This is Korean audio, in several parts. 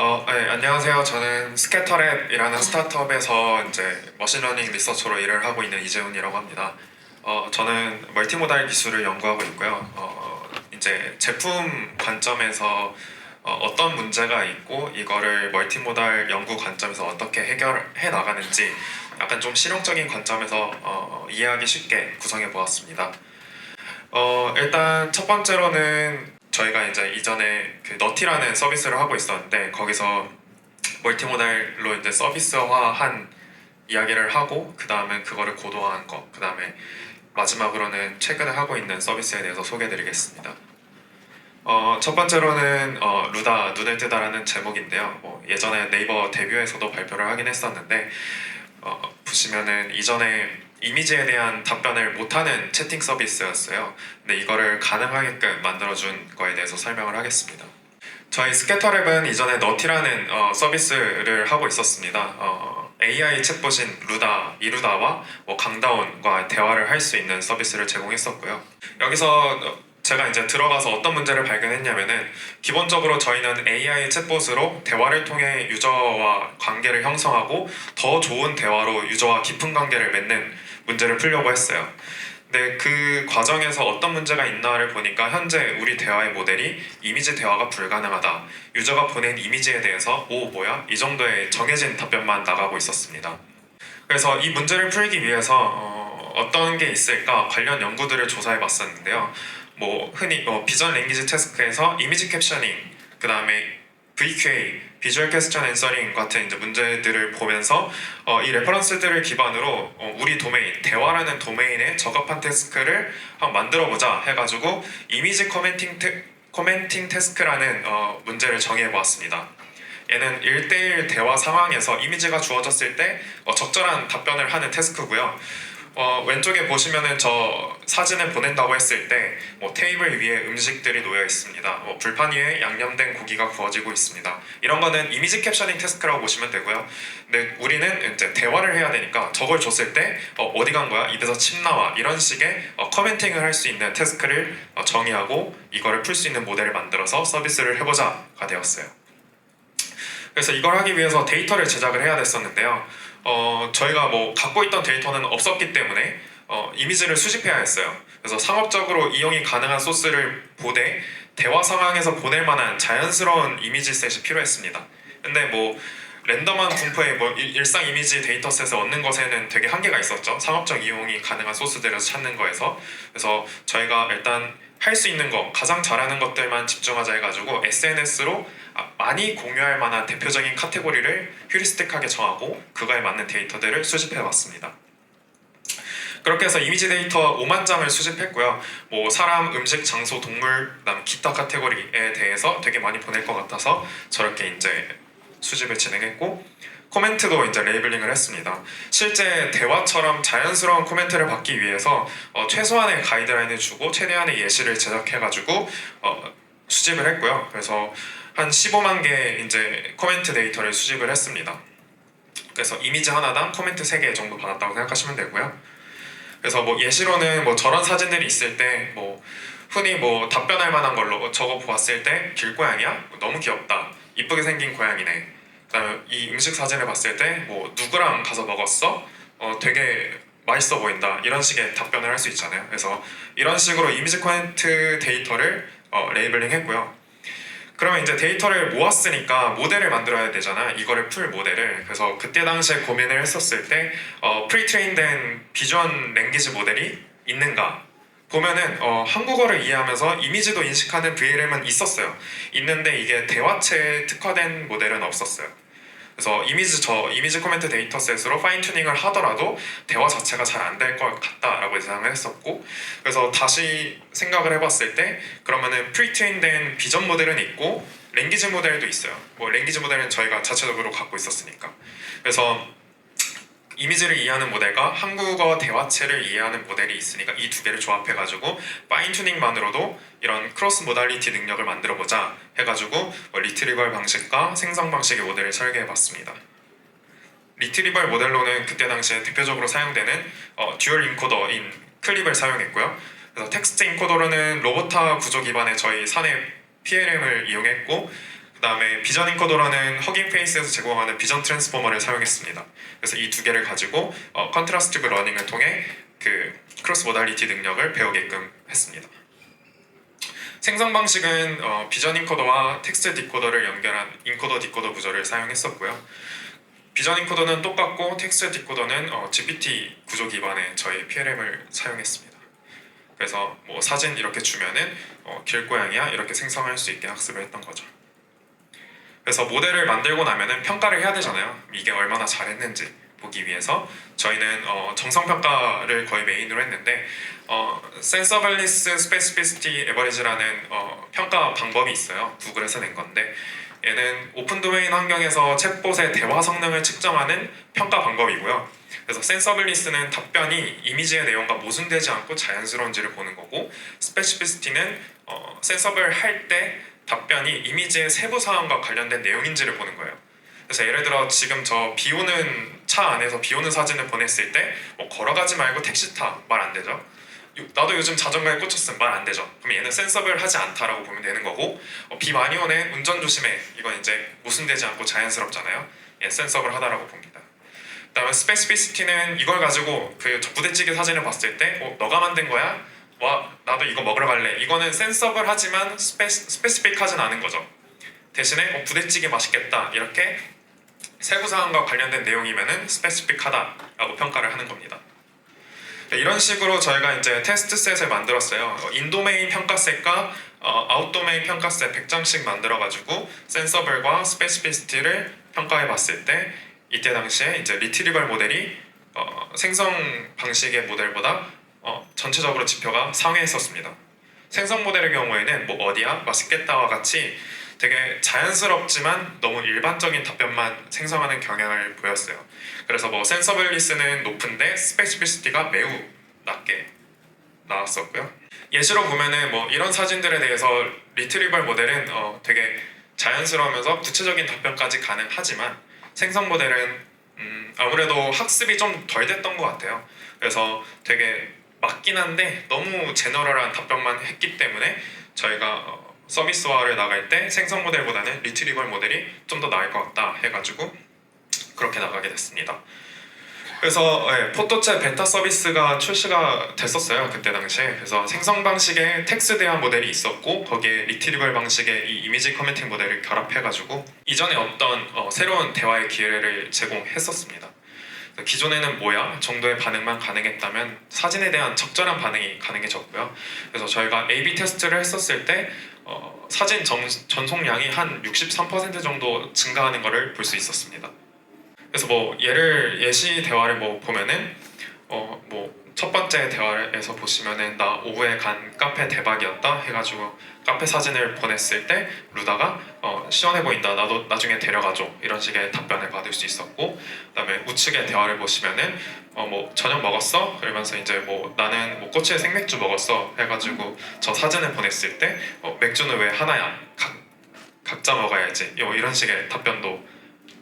네, 안녕하세요. 저는 스캐터랩이라는 스타트업에서 이제 머신러닝 리서처로 일을 하고 있는 이재훈이라고 합니다. 저는 멀티모달 기술을 연구하고 있고요. 이제 제품 관점에서 어떤 문제가 있고 이거를 멀티모달 연구 관점에서 어떻게 해결해 나가는지 약간 좀 실용적인 관점에서 이해하기 쉽게 구성해 보았습니다. 일단 첫 번째로는 저희가 이제 이전에 그 너티라는 서비스를 하고 있었는데 거기서 멀티모달로 이제 서비스화한 이야기를 하고 그 다음에 그거를 고도화한 거, 그 다음에 마지막으로는 최근에 하고 있는 서비스에 대해서 소개해드리겠습니다. 첫 번째로는 루다 눈을 뜨다라는 제목인데요. 예전에 네이버 데뷔에서도 발표를 하긴 했었는데 보시면은 이전에 이미지에 대한 답변을 못하는 채팅 서비스였어요. 근데 이거를 가능하게끔 만들어준 거에 대해서 설명을 하겠습니다. 저희 스캐터랩은 이전에 너티라는 서비스를 하고 있었습니다. AI 챗봇인 루다, 이루다와 강다운과 대화를 할 수 있는 서비스를 제공했었고요. 여기서 제가 이제 들어가서 어떤 문제를 발견했냐면은 기본적으로 저희는 AI 챗봇으로 대화를 통해 유저와 관계를 형성하고 더 좋은 대화로 유저와 깊은 관계를 맺는 문제를 풀려고 했어요. 근데 그 과정에서 어떤 문제가 있나를 보니까 현재 우리 대화의 모델이 이미지 대화가 불가능하다. 유저가 보낸 이미지에 대해서 오 뭐야? 이 정도의 정해진 답변만 나가고 있었습니다. 그래서 이 문제를 풀기 위해서 어떤 게 있을까 관련 연구들을 조사해 봤었는데요. 흔히 비전 랭귀지 태스크에서 이미지 캡셔닝, 그 다음에 VQA, 비주얼 퀘스천 앤서링 같은 이제 문제들을 보면서 이 레퍼런스들을 기반으로 우리 도메인, 대화라는 도메인에 적합한 태스크를 한번 만들어보자 해가지고 이미지 코멘팅 태스크라는 문제를 정해 보았습니다. 얘는 1대1 대화 상황에서 이미지가 주어졌을 때 적절한 답변을 하는 태스크고요. 왼쪽에 보시면은 저 사진을 보낸다고 했을 때 테이블 위에 음식들이 놓여 있습니다. 불판 위에 양념된 고기가 구워지고 있습니다. 이런 거는 이미지 캡셔닝 태스크라고 보시면 되고요. 근데 우리는 이제 대화를 해야 되니까 저걸 줬을 때 어디 간 거야? 입에서 침 나와. 이런 식의 커멘팅을 할 수 있는 태스크를 정의하고 이거를 풀 수 있는 모델을 만들어서 서비스를 해보자가 되었어요. 그래서 이걸 하기 위해서 데이터를 제작을 해야 됐었는데요. 저희가 갖고 있던 데이터는 없었기 때문에 이미지를 수집해야 했어요. 그래서 상업적으로 이용이 가능한 소스를 보되 대화 상황에서 보낼 만한 자연스러운 이미지 셋이 필요했습니다. 근데 랜덤한 분포의 일상 이미지 데이터셋을 얻는 것에는 되게 한계가 있었죠. 상업적 이용이 가능한 소스들을 찾는 거에서. 그래서 저희가 일단 할 수 있는 거, 가장 잘하는 것들만 집중하자 해가지고 SNS로 많이 공유할 만한 대표적인 카테고리를 휴리스틱하게 정하고 그거에 맞는 데이터들을 수집해 왔습니다. 그렇게 해서 이미지 데이터 5만 장을 수집했고요. 사람, 음식, 장소, 동물, 그다음 기타 카테고리에 대해서 되게 많이 보낼 것 같아서 저렇게 이제 수집을 진행했고 코멘트도 이제 레이블링을 했습니다. 실제 대화처럼 자연스러운 코멘트를 받기 위해서 최소한의 가이드라인을 주고 최대한의 예시를 제작해가지고 수집을 했고요. 그래서 한 15만 개의 이제 코멘트 데이터를 수집을 했습니다. 그래서 이미지 하나당 코멘트 3개 정도 받았다고 생각하시면 되고요. 그래서 예시로는 저런 사진들이 있을 때 흔히 답변할 만한 걸로 저거 보았을 때 길고양이야? 너무 귀엽다. 이쁘게 생긴 고양이네. 그다음에 이 음식 사진을 봤을 때 누구랑 가서 먹었어? 되게 맛있어 보인다. 이런 식의 답변을 할 수 있잖아요. 그래서 이런 식으로 이미지 코멘트 데이터를 레이블링 했고요. 그러면 이제 데이터를 모았으니까 모델을 만들어야 되잖아. 이거를 풀 모델을. 그래서 그때 당시에 고민을 했었을 때 프리트레인된 비전 랭귀지 모델이 있는가 보면은 한국어를 이해하면서 이미지도 인식하는 VLM은 있었어요. 있는데 이게 대화체에 특화된 모델은 없었어요. 그래서 이미지 코멘트 데이터셋으로 파인 튜닝을 하더라도 대화 자체가 잘 안 될 것 같다라고 예상을 했었고, 그래서 다시 생각을 해봤을 때 그러면은 프리트레인된 비전 모델은 있고 랭귀지 모델도 있어요. 랭귀지 모델은 저희가 자체적으로 갖고 있었으니까. 그래서 이미지를 이해하는 모델과 한국어 대화체를 이해하는 모델이 있으니까 이 두 개를 조합해가지고 파인 튜닝만으로도 이런 크로스 모달리티 능력을 만들어보자 해가지고 리트리벌 방식과 생성 방식의 모델을 설계해봤습니다. 리트리벌 모델로는 그때 당시에 대표적으로 사용되는 듀얼 인코더인 클립을 사용했고요. 그래서 텍스트 인코더로는 로보타 구조 기반의 저희 사내 PLM을 이용했고, 그 다음에 비전 인코더라는 허깅 페이스에서 제공하는 비전 트랜스포머를 사용했습니다. 그래서 이 두 개를 가지고 컨트라스티브 러닝을 통해 그 크로스 모달리티 능력을 배우게끔 했습니다. 생성 방식은 비전 인코더와 텍스트 디코더를 연결한 인코더 디코더 구조를 사용했었고요. 비전 인코더는 똑같고 텍스트 디코더는 GPT 구조 기반의 저희 PLM을 사용했습니다. 그래서 뭐 사진 이렇게 주면은 길고양이야 이렇게 생성할 수 있게 학습을 했던 거죠. 그래서 모델을 만들고 나면은 평가를 해야 되잖아요. 이게 얼마나 잘했는지 보기 위해서 저희는 정성 평가를 거의 메인으로 했는데 센서블리스 스페시피시티 에버리지라는 평가 방법이 있어요. 구글에서 낸 건데 얘는 오픈 도메인 환경에서 챗봇의 대화 성능을 측정하는 평가 방법이고요. 그래서 센서블리스는 답변이 이미지의 내용과 모순되지 않고 자연스러운지를 보는 거고, 스페시피시티는 센서블 할 때 답변이 이미지의 세부 사항과 관련된 내용인지를 보는 거예요. 그래서 예를 들어 지금 저 비 오는 차 안에서 비 오는 사진을 보냈을 때 뭐 걸어가지 말고 택시 타 말 안 되죠. 나도 요즘 자전거에 꽂혔음 말 안 되죠. 그럼 얘는 센서블 하지 않다라고 보면 되는 거고, 비 많이 오네 운전 조심해 이건 이제 모순되지 않고 자연스럽잖아요. 얘 센서블 하다라고 봅니다. 그다음에 스페시피시티는 이걸 가지고 그 부대찌개 사진을 봤을 때 너가 만든 거야? 와 나도 이거 먹으러 갈래. 이거는 센서블 하지만 스페시픽하진 않은 거죠. 대신에 부대찌개 맛있겠다 이렇게 세부사항과 관련된 내용이면은 스페시픽하다라고 평가를 하는 겁니다. 이런 식으로 저희가 이제 테스트 셋을 만들었어요. 인도메인 평가셋과 아웃도메인 평가셋 100장씩 만들어가지고 센서블과 스페시피시티를 평가해봤을 때 이때 당시에 이제 리트리벌 모델이 생성 방식의 모델보다 전체적으로 지표가 상회했었습니다. 생성 모델의 경우에는 뭐 어디야? 맛있겠다와 같이 되게 자연스럽지만 너무 일반적인 답변만 생성하는 경향을 보였어요. 그래서 뭐 센서블리스는 높은데 스페시피시티가 매우 낮게 나왔었고요. 예시로 보면은 뭐 이런 사진들에 대해서 리트리벌 모델은 되게 자연스러우면서 구체적인 답변까지 가능하지만 생성 모델은 아무래도 학습이 좀 덜 됐던 것 같아요. 그래서 되게 맞긴 한데 너무 제너럴한 답변만 했기 때문에 저희가 서비스화를 나갈 때 생성 모델보다는 리트리벌 모델이 좀 더 나을 것 같다 해가지고 그렇게 나가게 됐습니다. 그래서 포토챗 베타 서비스가 출시가 됐었어요 그때 당시에. 그래서 생성 방식의 텍스트 대화 모델이 있었고 거기에 리트리벌 방식의 이 이미지 커뮤니팅 모델을 결합해가지고 이전에 없던 새로운 대화의 기회를 제공했었습니다. 기존에는 뭐야 정도의 반응만 가능했다면 사진에 대한 적절한 반응이 가능해졌고요. 그래서 저희가 A/B 테스트를 했었을 때 사진 전송량이 한 63% 정도 증가하는 것을 볼 수 있었습니다. 그래서 뭐 예시 대화를 뭐 보면은 뭐 첫 번째 대화에서 보시면은 나 오후에 간 카페 대박이었다 해가지고 카페 사진을 보냈을 때 루다가 시원해 보인다 나도 나중에 데려가줘 이런 식의 답변을 받을 수 있었고, 그다음에 우측의 대화를 보시면은 뭐 저녁 먹었어? 그러면서 이제 뭐 나는 뭐 꼬치에 생맥주 먹었어 해가지고 저 사진을 보냈을 때 맥주는 왜 하나야? 각자 먹어야지 이런 식의 답변도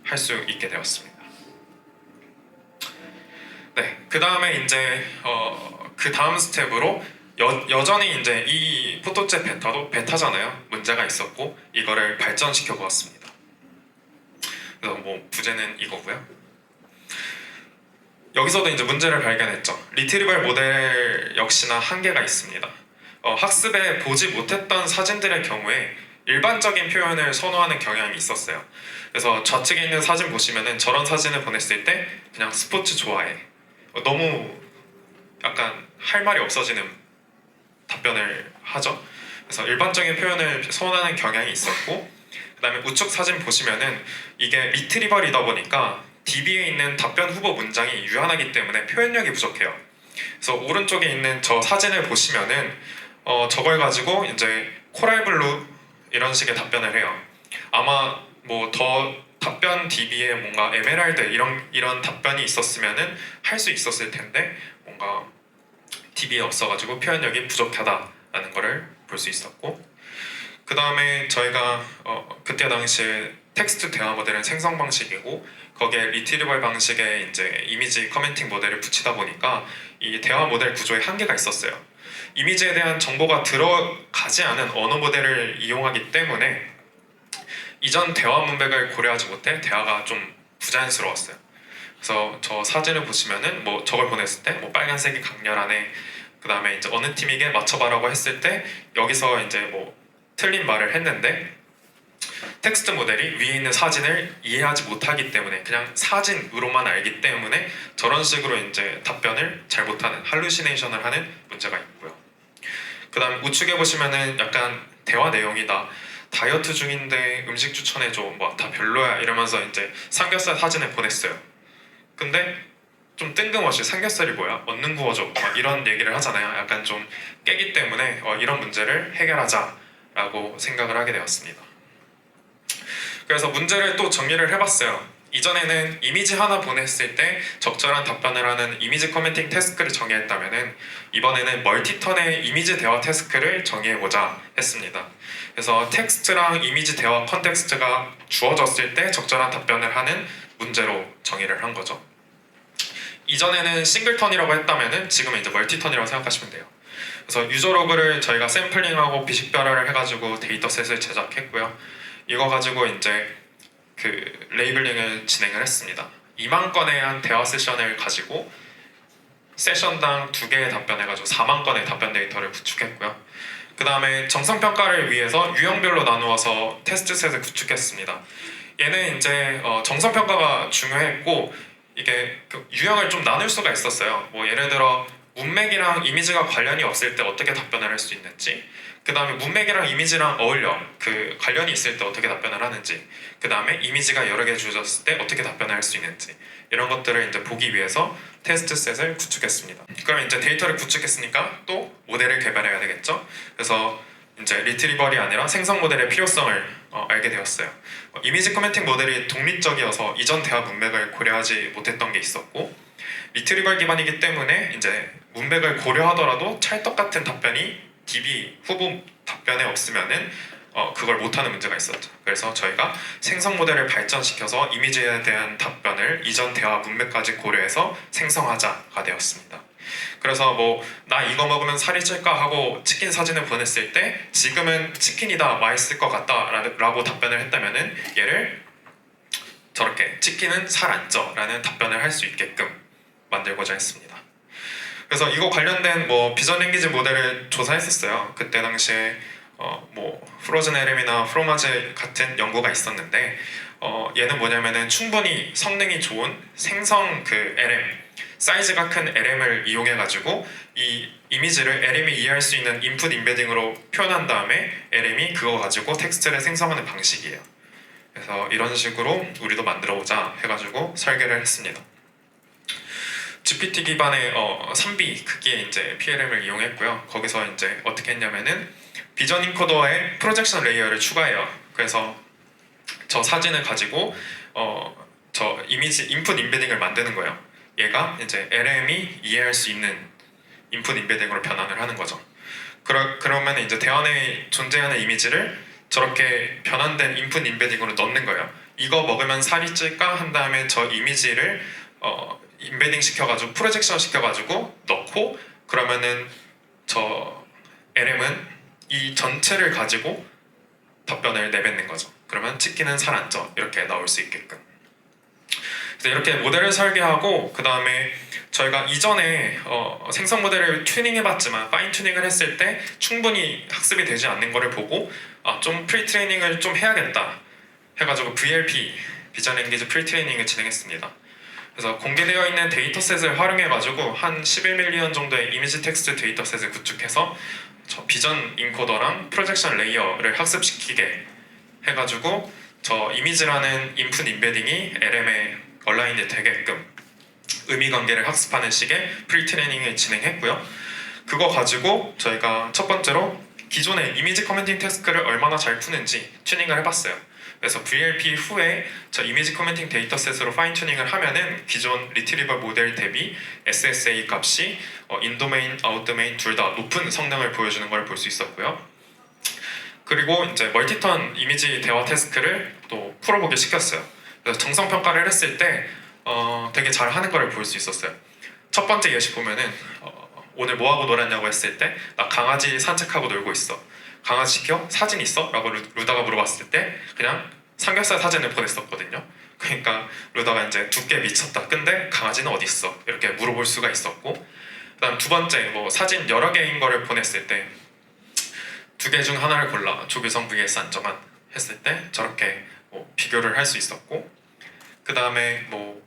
할 수 있게 되었습니다. 네, 그 다음에 이제 그 다음 스텝으로 여전히 이제 이 포토챗 베타도 베타잖아요. 문제가 있었고 이거를 발전시켜 보았습니다. 그래서 뭐 부제는 이거고요. 여기서도 이제 문제를 발견했죠. 리트리벌 모델 역시나 한계가 있습니다. 학습에 보지 못했던 사진들의 경우에 일반적인 표현을 선호하는 경향이 있었어요. 그래서 좌측에 있는 사진 보시면은 저런 사진을 보냈을 때 그냥 스포츠 좋아해. 너무 약간 할 말이 없어지는 답변을 하죠. 그래서 일반적인 표현을 선호하는 경향이 있었고, 그 다음에 우측 사진 보시면은 이게 리트리벌이다 보니까 DB에 있는 답변 후보 문장이 유한하기 때문에 표현력이 부족해요. 그래서 오른쪽에 있는 저 사진을 보시면은 저걸 가지고 이제 코랄블루 이런 식의 답변을 해요. 아마 뭐 더 답변 DB에 뭔가 에메랄드 이런 답변이 있었으면은 할 수 있었을 텐데 뭔가 DB에 없어가지고 표현력이 부족하다라는 거를 볼 수 있었고, 그 다음에 저희가 그때 당시에 텍스트 대화 모델은 생성 방식이고 거기에 리트리벌 방식의 이제 이미지 커멘팅 모델을 붙이다 보니까 이 대화 모델 구조에 한계가 있었어요. 이미지에 대한 정보가 들어가지 않은 언어 모델을 이용하기 때문에 이전 대화 문맥을 고려하지 못해 대화가 좀 부자연스러웠어요. 그래서 저 사진을 보시면은 뭐 저걸 보냈을 때 뭐 빨간색이 강렬하네. 그 다음에 이제 어느 팀에게 맞춰봐라고 했을 때 여기서 이제 뭐 틀린 말을 했는데 텍스트 모델이 위에 있는 사진을 이해하지 못하기 때문에 그냥 사진으로만 알기 때문에 저런 식으로 이제 답변을 잘 못하는 할루시네이션을 하는 문제가 있고요. 그 다음 우측에 보시면은 약간 대화 내용이다. 다이어트 중인데 음식 추천해줘. 뭐 다 별로야 이러면서 이제 삼겹살 사진을 보냈어요. 근데 좀 뜬금없이 삼겹살이 뭐야? 얻는 구워줘. 막 이런 얘기를 하잖아요. 약간 좀 깨기 때문에 이런 문제를 해결하자라고 생각을 하게 되었습니다. 그래서 문제를 또 정리를 해봤어요. 이전에는 이미지 하나 보냈을 때 적절한 답변을 하는 이미지 커멘팅 태스크를 정의했다면은 이번에는 멀티턴의 이미지 대화 태스크를 정의해보자 했습니다. 그래서 텍스트랑 이미지 대화 컨텍스트가 주어졌을 때 적절한 답변을 하는 문제로 정의를 한 거죠. 이전에는 싱글턴이라고 했다면은 지금은 이제 멀티턴이라고 생각하시면 돼요. 그래서 유저 로그를 저희가 샘플링하고 비식별화를 해가지고 데이터셋을 제작했고요. 이거 가지고 이제 그 레이블링을 진행을 했습니다. 2만 건의 한 대화 세션을 가지고 세션당 2개의 답변해가지고 4만 건의 답변 데이터를 구축했고요. 그 다음에 정성평가를 위해서 유형별로 나누어서 테스트셋을 구축했습니다. 얘는 이제 정성평가가 중요했고 이게 그 유형을 좀 나눌 수가 있었어요. 뭐 예를 들어 문맥이랑 이미지가 관련이 없을 때 어떻게 답변을 할 수 있는지, 그 다음에 문맥이랑 이미지랑 어울려 그 관련이 있을 때 어떻게 답변을 하는지, 그 다음에 이미지가 여러 개 주어졌을 때 어떻게 답변을 할 수 있는지, 이런 것들을 이제 보기 위해서 테스트셋을 구축했습니다. 그럼 이제 데이터를 구축했으니까 또 모델을 개발해야 되겠죠. 그래서 이제 리트리버리 아니라 생성 모델의 필요성을 알게 되었어요. 이미지 커멘팅 모델이 독립적이어서 이전 대화 문맥을 고려하지 못했던 게 있었고, 리트리벌 기반이기 때문에 이제 문맥을 고려하더라도 찰떡 같은 답변이 DB 후보 답변에 없으면은 그걸 못하는 문제가 있었죠. 그래서 저희가 생성 모델을 발전시켜서 이미지에 대한 답변을 이전 대화 문맥까지 고려해서 생성하자가 되었습니다. 그래서 뭐 나 이거 먹으면 살이 찔까 하고 치킨 사진을 보냈을 때 지금은 치킨이다 맛있을 것 같다 라고 답변을 했다면은 얘를 저렇게 치킨은 살 안 쪄 라는 답변을 할 수 있게끔 만들고자 했습니다. 그래서 이거 관련된 뭐 비전 랭귀지 모델을 조사했었어요. 그때 당시에 뭐 프로즌 LM이나 프로마즈 같은 연구가 있었는데 얘는 뭐냐면은 충분히 성능이 좋은 생성 그 LM 사이즈가 큰 LM을 이용해 가지고 이 이미지를 LM이 이해할 수 있는 인풋 인베딩으로 표현한 다음에 LM이 그거 가지고 텍스트를 생성하는 방식이에요. 그래서 이런 식으로 우리도 만들어보자 해가지고 설계를 했습니다. GPT 기반의 3B 크기의 이제 PLM을 이용했고요. 거기서 이제 어떻게 했냐면은 비전 인코더에 프로젝션 레이어를 추가해요. 그래서 저 사진을 가지고 저 이미지 인풋 인베딩을 만드는 거예요. 얘가 이제 LM이 이해할 수 있는 인풋 인베딩으로 변환을 하는 거죠. 그러면 이제 대화 내에 존재하는 이미지를 저렇게 변환된 인풋 인베딩으로 넣는 거예요. 이거 먹으면 살이 찔까 한 다음에 저 이미지를 인베딩 시켜가지고 프로젝션 시켜가지고 넣고, 그러면은 저 LM은 이 전체를 가지고 답변을 내뱉는 거죠. 그러면 치킨은 살 안 쪄 이렇게 나올 수 있게끔. 그래서 이렇게 모델을 설계하고 그 다음에 저희가 이전에 생성 모델을 튜닝해봤지만 파인 튜닝을 했을 때 충분히 학습이 되지 않는 거를 보고 좀 프리 트레이닝을 좀 해야겠다 해가지고 VLP 비전 랭귀지 프리 트레이닝을 진행했습니다. 그래서 공개되어 있는 데이터셋을 활용해가지고 한 11밀리언 정도의 이미지 텍스트 데이터셋을 구축해서 저 비전 인코더랑 프로젝션 레이어를 학습시키게 해가지고 저 이미지라는 인풋 인베딩이 LM에 얼라인이 되게끔 의미관계를 학습하는 식의 프리트레이닝을 진행했고요. 그거 가지고 저희가 첫 번째로 기존의 이미지 커멘팅 태스크를 얼마나 잘 푸는지 튜닝을 해봤어요. 그래서 VLP 후에 저 이미지 커멘팅 데이터셋으로 파인 튜닝을 하면은 기존 리트리버 모델 대비 SSA 값이 인도메인, 아웃도메인 둘 다 높은 성능을 보여주는 걸 볼 수 있었고요. 그리고 이제 멀티턴 이미지 대화 태스크를 또 풀어보기 시켰어요. 그래서 정성 평가를 했을 때 되게 잘 하는 걸 볼 수 있었어요. 첫 번째 예시 보면은 오늘 뭐 하고 놀았냐고 했을 때 나 강아지 산책하고 놀고 있어. 강아지 시켜? 사진 있어? 라고 루다가 물어봤을 때 그냥 삼겹살 사진을 보냈었거든요. 그러니까 루다가 이제 두께 미쳤다. 근데 강아지는 어디 있어? 이렇게 물어볼 수가 있었고, 그다음 두 번째 뭐 사진 여러 개인 거를 보냈을 때 두 개 중 하나를 골라 조규성 vs 안정환 했을 때 저렇게 뭐 비교를 할 수 있었고, 그 다음에 뭐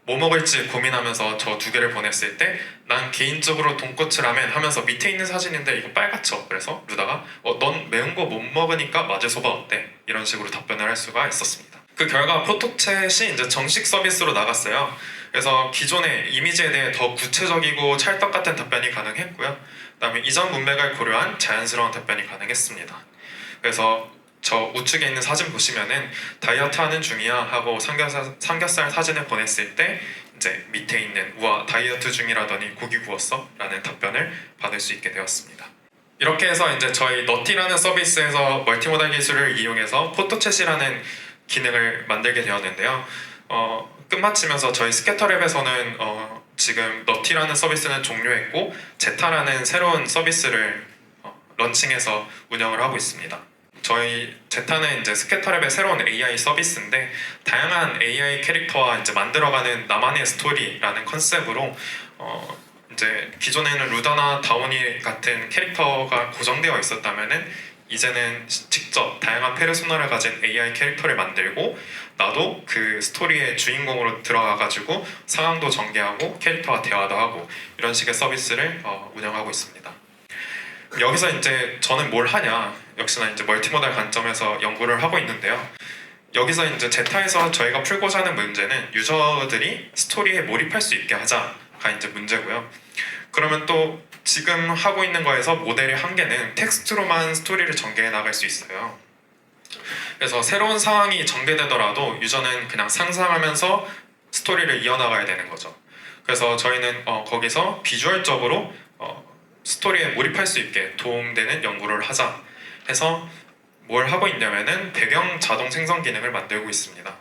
먹을지 고민하면서 저 두 개를 보냈을 때 난 개인적으로 돈코츠 라멘 하면서 밑에 있는 사진인데 이거 빨갛죠. 그래서 루다가 넌 매운 거 못 먹으니까 마제소바 어때? 이런 식으로 답변을 할 수가 있었습니다. 그 결과 포토챗이 이제 정식 서비스로 나갔어요. 그래서 기존의 이미지에 대해 더 구체적이고 찰떡 같은 답변이 가능했고요. 그다음에 이전 문맥을 고려한 자연스러운 답변이 가능했습니다. 그래서 저 우측에 있는 사진 보시면은 다이어트 하는 중이야 하고 삼겹살 사진을 보냈을 때 이제 밑에 있는 우와 다이어트 중이라더니 고기 구웠어? 라는 답변을 받을 수 있게 되었습니다. 이렇게 해서 이제 저희 너티라는 서비스에서 멀티모달 기술을 이용해서 포토챗이라는 기능을 만들게 되었는데요. 끝마치면서 저희 스캐터랩에서는 지금 너티라는 서비스는 종료했고 제타라는 새로운 서비스를 런칭해서 운영을 하고 있습니다. 저희 제타는 이제 스캐터랩의 새로운 AI 서비스인데 다양한 AI 캐릭터와 이제 만들어가는 나만의 스토리라는 컨셉으로 이제 기존에는 루다나 다오니 같은 캐릭터가 고정되어 있었다면은 이제는 직접 다양한 페르소나를 가진 AI 캐릭터를 만들고 나도 그 스토리의 주인공으로 들어가가지고 상황도 전개하고 캐릭터와 대화도 하고 이런 식의 서비스를 운영하고 있습니다. 여기서 이제 저는 뭘 하냐, 역시나 이제 멀티모달 관점에서 연구를 하고 있는데요. 여기서 이제 제타에서 저희가 풀고자 하는 문제는 유저들이 스토리에 몰입할 수 있게 하자가 이제 문제고요. 그러면 또 지금 하고 있는 거에서 모델의 한계는 텍스트로만 스토리를 전개해 나갈 수 있어요. 그래서 새로운 상황이 전개되더라도 유저는 그냥 상상하면서 스토리를 이어나가야 되는 거죠. 그래서 저희는 거기서 비주얼적으로 스토리에 몰입할 수 있게 도움되는 연구를 하자 해서 뭘 하고 있냐면은 배경 자동 생성 기능을 만들고 있습니다.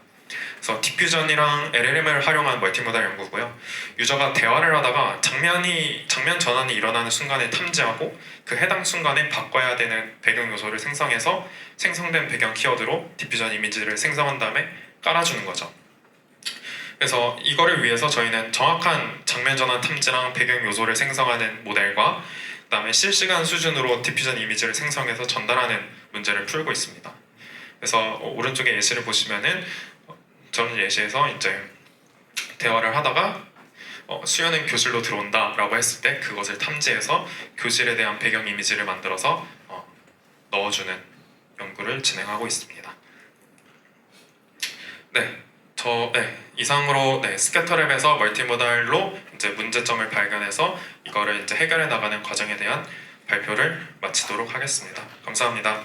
그래서 디퓨전이랑 LLM을 활용한 멀티모달 연구고요. 유저가 대화를 하다가 장면 전환이 일어나는 순간에 탐지하고 그 해당 순간에 바꿔야 되는 배경 요소를 생성해서 생성된 배경 키워드로 디퓨전 이미지를 생성한 다음에 깔아주는 거죠. 그래서 이거를 위해서 저희는 정확한 장면 전환 탐지랑 배경 요소를 생성하는 모델과 그다음에 실시간 수준으로 디퓨전 이미지를 생성해서 전달하는 문제를 풀고 있습니다. 그래서 오른쪽에 예시를 보시면은 저는 예시에서 이제 대화를 하다가 수연은 교실로 들어온다 라고 했을 때 그것을 탐지해서 교실에 대한 배경 이미지를 만들어서 넣어주는 연구를 진행하고 있습니다. 이상으로 스캐터랩에서 멀티모달로 이제 문제점을 발견해서 이거를 이제 해결해 나가는 과정에 대한 발표를 마치도록 하겠습니다. 감사합니다.